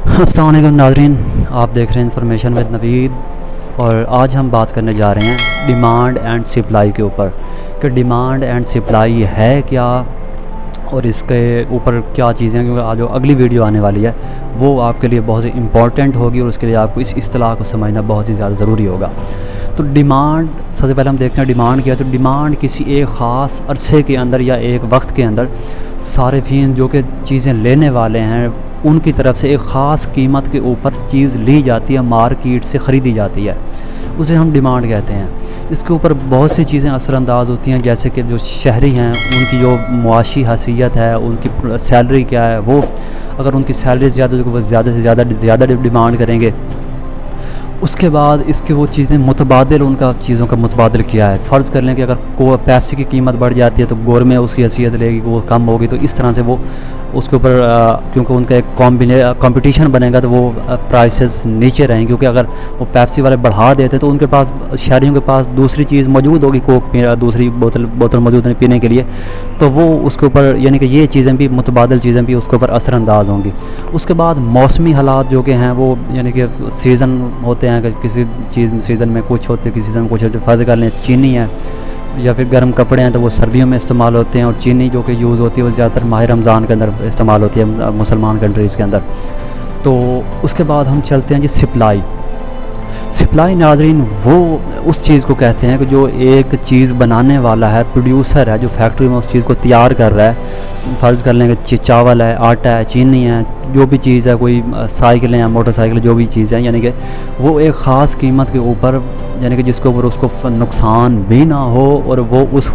अस्सलाम वालेकुम नाज़रीन, आप देख रहे हैं इंफॉर्मेशन विद नवीद। और आज हम बात करने जा रहे हैं डिमांड एंड सप्लाई के ऊपर कि डिमांड एंड सप्लाई है क्या और इसके ऊपर क्या चीज़ें हैं, क्योंकि आज जो अगली वीडियो आने वाली है वो आपके लिए बहुत ही इम्पॉर्टेंट होगी और उसके लिए आपको इस इस्तिलाह को समझना बहुत ही ज़्यादा ज़रूरी होगा। तो डिमांड, सबसे पहले हम देखते हैं डिमांड क्या है। तो डिमांड किसी एक ख़ास अरसे के अंदर या एक वक्त के अंदर सारिफिन जो कि चीज़ें लेने वाले हैं उनकी तरफ से एक ख़ास कीमत के ऊपर चीज़ ली जाती है, मार्केट से ख़रीदी जाती है, उसे हम डिमांड कहते हैं। इसके ऊपर बहुत सी चीज़ें असरअंदाज होती हैं, जैसे कि जो शहरी हैं उनकी जो मुआशी हैसियत है, उनकी सैलरी क्या है, वो अगर उनकी सैलरी ज़्यादा तो वो ज़्यादा से ज़्यादा डिमांड करेंगे। उसके बाद इसके वो चीज़ें मुतबादिल, उनका चीज़ों का मुतबादिल क्या है। फ़र्ज़ कर लें कि अगर को पेप्सी की कीमत बढ़ जाती है तो गोर में उसकी हैसियत लेगी, वो कम होगी, तो इस तरह से वो उसके ऊपर क्योंकि उनका एक कंपटीशन बनेगा तो वो प्राइसेस नीचे रहेंगे, क्योंकि अगर वो पेप्सी वाले बढ़ा देते तो उनके पास, शहरियों के पास दूसरी चीज़ मौजूद होगी, कोक दूसरी बोतल मौजूद है पीने के लिए, तो वो उसके ऊपर यानी कि ये चीज़ें भी, मुतबादिल चीज़ें भी उसके ऊपर असरअंदाज होंगी। उसके बाद मौसमी हालात जो कि हैं वो यानी कि सीज़न होते हैं कि किसी चीज़ सीज़न में कुछ होते हैं, किसी सीज़न में कुछ होते हैं। फ़र्ज़ कर लें चीनी है या फिर गर्म कपड़े हैं तो वो सर्दियों में इस्तेमाल होते हैं, और चीनी जो कि यूज़ होती है वो ज़्यादातर माह रमज़ान के अंदर इस्तेमाल होती है मुसलमान कंट्रीज़ के अंदर। तो उसके बाद हम चलते हैं जी सप्लाई। सप्लाई नाज़रीन वो उस चीज़ को कहते हैं कि जो एक चीज़ बनाने वाला है, प्रोड्यूसर है, जो फैक्ट्री में उस चीज़ को तैयार कर रहा है। फ़र्ज़ कर लेंगे चावल है, आटा है, चीनी है, जो भी चीज़ है, कोई साइकिलें हैं, मोटरसाइकिल, जो भी चीज़ है, यानी कि वो एक ख़ास कीमत के ऊपर, यानी कि जिसके ऊपर उसको नुकसान भी ना हो और वो उस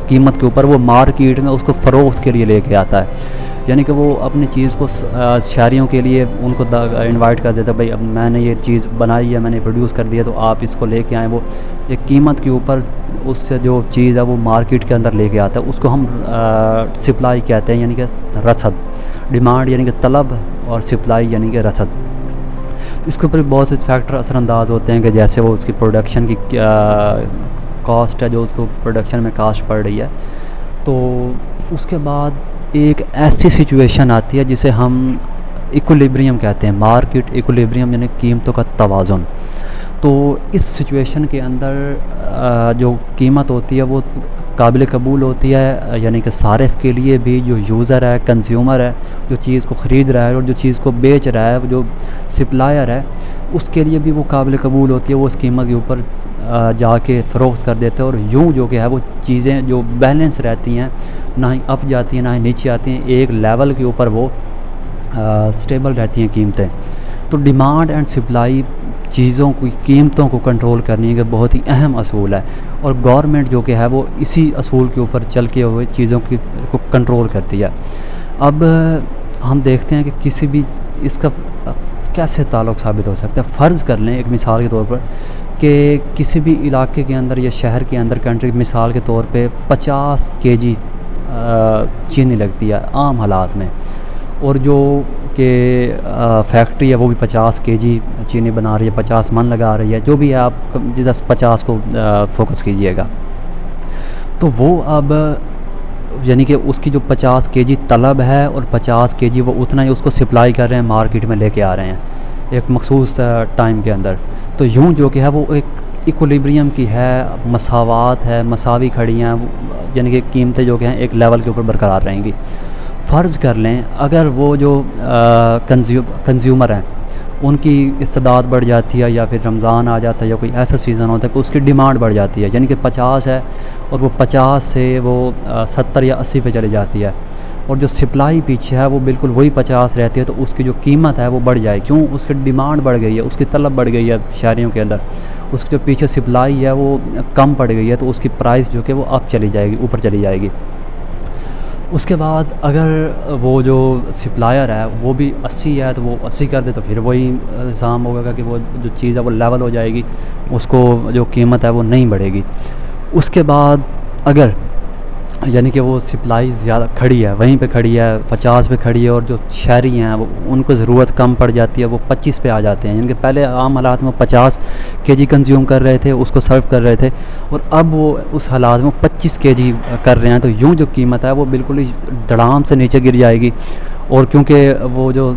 कीमत के ऊपर वो मार्केट में उसको फ़रोख्त के लिए लेके आता है। यानी कि वो अपनी चीज़ को शहरियों के लिए उनको इनवाइट कर देता है, भाई अब मैंने ये चीज़ बनाई है, मैंने प्रोड्यूस कर दिया, तो आप इसको लेके आएँ। वो एक कीमत के ऊपर उससे जो चीज़ है वो मार्केट के अंदर लेके आता है, उसको हम सप्लाई कहते हैं, यानी कि रसद। डिमांड यानी कि तलब और सप्लाई यानी कि रसद। इसके ऊपर बहुत से फैक्टर असरअंदाज होते हैं कि जैसे वो उसकी प्रोडक्शन की कॉस्ट है, जो उसको प्रोडक्शन में कास्ट पड़ रही है। तो उसके बाद एक ऐसी सिचुएशन आती है जिसे हम इक्विलिब्रियम कहते हैं, मार्केट इक्विलिब्रियम, यानी कीमतों का तवाज़ुन। तो इस सिचुएशन के अंदर जो कीमत होती है वो काबिल कबूल होती है, यानी कि सारिफ़ के लिए भी, जो यूज़र है, कंज्यूमर है, जो चीज़ को ख़रीद रहा है और जो चीज़ को बेच रहा है, जो सप्लायर है, उसके लिए भी वो काबिल कबूल होती है। वो उस कीमत के ऊपर जाके फ़रोख्त कर देते हैं, और यूँ जो कि है वो चीज़ें जो बैलेंस रहती हैं, ना ही अप जाती हैं ना ही नीचे आती हैं, एक लेवल के ऊपर वो स्टेबल रहती हैं कीमतें। तो डिमांड एंड सप्लाई चीज़ों की कीमतों को कंट्रोल करने का बहुत ही अहम असूल है, और गवर्नमेंट जो कि है वो इसी असूल के ऊपर चल के हुए चीज़ों की को कंट्रोल करती है। अब हम देखते हैं कि किसी भी इसका कैसे ताल्लुक़ साबित हो सकता है। फ़र्ज़ कर लें एक मिसाल के तौर पर कि किसी भी इलाके के अंदर या शहर के अंदर, कंट्री, मिसाल के तौर पे 50 केजी चीनी लगती है आम हालात में, और जो कि फैक्ट्री है वो भी 50 केजी चीनी बना रही है, 50 मन लगा रही है, जो भी है, आप जिस 50 को फोकस कीजिएगा। तो वो अब यानी कि उसकी जो 50 केजी तलब है और 50 केजी वो उतना ही उसको सप्लाई कर रहे हैं, मार्केट में लेके आ रहे हैं एक मखसूस टाइम के अंदर। तो यूँ जो कि है वो एक इक्विलिब्रियम की है, मसावात है, मसावी खड़ी हैं, यानी कि कीमतें जो कि हैं एक लेवल के ऊपर बरकरार रहेंगी। फ़र्ज़ कर लें अगर वो जो कंज्यूमर हैं उनकी इस्तेदाद बढ़ जाती है, या फिर रमज़ान आ जाता है, या कोई ऐसा सीज़न होता है कि उसकी डिमांड बढ़ जाती है, यानी कि 50 है और वो 50 से वो 70 या 80 पे चली जाती है, और जो सप्लाई पीछे है वो बिल्कुल वही 50 रहती है, तो उसकी जो कीमत है वो बढ़ जाए। क्यों? उसकी डिमांड बढ़ गई है, उसकी तलब बढ़ गई है शहरियों के अंदर, उसकी जो पीछे सप्लाई है वो कम पड़ गई है, तो उसकी प्राइस जो कि वो अप चली जाएगी, ऊपर चली जाएगी। उसके बाद अगर वो जो सप्लायर है वो भी 80 है तो वो 80 कर दे, तो फिर वही इल्ज़ाम होगा कि वो जो चीज़ है वो लेवल हो जाएगी, उसको जो कीमत है वो नहीं बढ़ेगी। उसके बाद अगर यानी कि वो सप्लाई ज़्यादा खड़ी है, वहीं पे खड़ी है, 50 पे खड़ी है, और जो शहरी हैं वो उनको ज़रूरत कम पड़ जाती है, वो 25 पे आ जाते हैं। यानी कि पहले आम हालात में 50 केजी कंज्यूम कर रहे थे, उसको सर्व कर रहे थे, और अब वो उस हालात में 25 केजी कर रहे हैं, तो यूँ जो कीमत है वो बिल्कुल ही धड़ाम से नीचे गिर जाएगी, और क्योंकि वो जो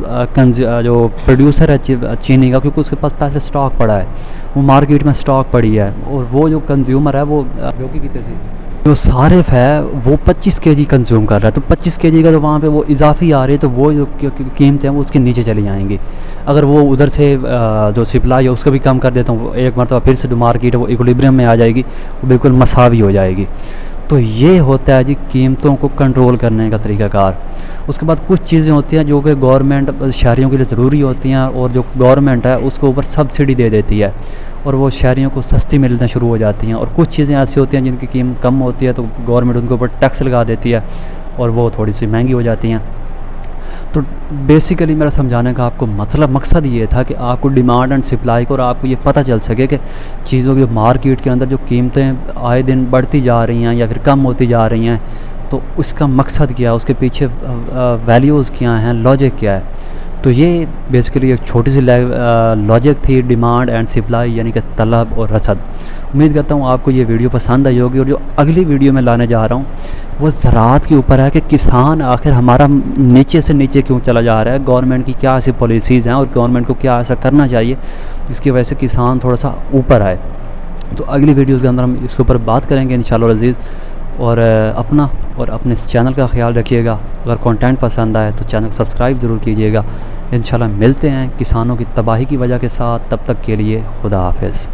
जो प्रोड्यूसर है चीनी का, क्योंकि उसके पास पैसे स्टॉक पड़ा है, वो मार्केट में स्टॉक पड़ी है, और वो जो कंज्यूमर है वो जो कि कितने सी जो सारिफ है वो 25 केजी कंज्यूम कर रहा है, तो 25 केजी का तो वहाँ पे वो इजाफी आ रही है, तो वो जो कीमतें हैं वो उसके नीचे चली जाएंगी। अगर वो उधर से जो सप्लाई है उसको भी कम कर देता हूँ, एक मरतबा फिर से जो मार्केट है वो इक्विलिब्रियम में आ जाएगी, वो बिल्कुल मसावी हो जाएगी। तो ये होता है जी कीमतों को कंट्रोल करने का तरीक़ाकार। उसके बाद कुछ चीज़ें होती हैं जो कि गवर्नमेंट शहरियों के लिए ज़रूरी होती हैं, और जो गवर्नमेंट है उसके ऊपर सब्सिडी दे देती है, और वो शहरियों को सस्ती मिलना शुरू हो जाती हैं। और कुछ चीज़ें ऐसी होती हैं जिनकी कीमत कम होती है, तो गवर्नमेंट उनके ऊपर टैक्स लगा देती है, और वो थोड़ी सी महंगी हो जाती हैं। तो बेसिकली मेरा समझाने का आपको मतलब मकसद ये था कि आपको डिमांड एंड सप्लाई को, और आपको ये पता चल सके कि चीज़ों की मार्केट के अंदर जो कीमतें आए दिन बढ़ती जा रही हैं या फिर कम होती जा रही हैं, तो उसका मकसद क्या है, उसके पीछे वैल्यूज़ क्या हैं, लॉजिक क्या है। तो ये बेसिकली एक छोटी सी लॉजिक थी डिमांड एंड सप्लाई, यानी कि तलब और रसद। उम्मीद करता हूँ आपको ये वीडियो पसंद आई होगी, और जो अगली वीडियो में लाने जा रहा हूँ वो ज़राअत के ऊपर है कि किसान आखिर हमारा नीचे से नीचे क्यों चला जा रहा है, गवर्नमेंट की क्या ऐसी पॉलिसीज़ हैं और गवर्नमेंट को क्या ऐसा करना चाहिए जिसकी वजह से किसान थोड़ा सा ऊपर आए। तो अगली वीडियोज़ के अंदर हम इसके ऊपर बात करेंगे इंशाअल्लाह अज़ीज़। और अपना और अपने इस चैनल का ख्याल रखिएगा। अगर कंटेंट पसंद आए तो चैनल सब्सक्राइब ज़रूर कीजिएगा। इंशाल्लाह मिलते हैं किसानों की तबाही की वजह के साथ, तब तक के लिए खुदा हाफिज़।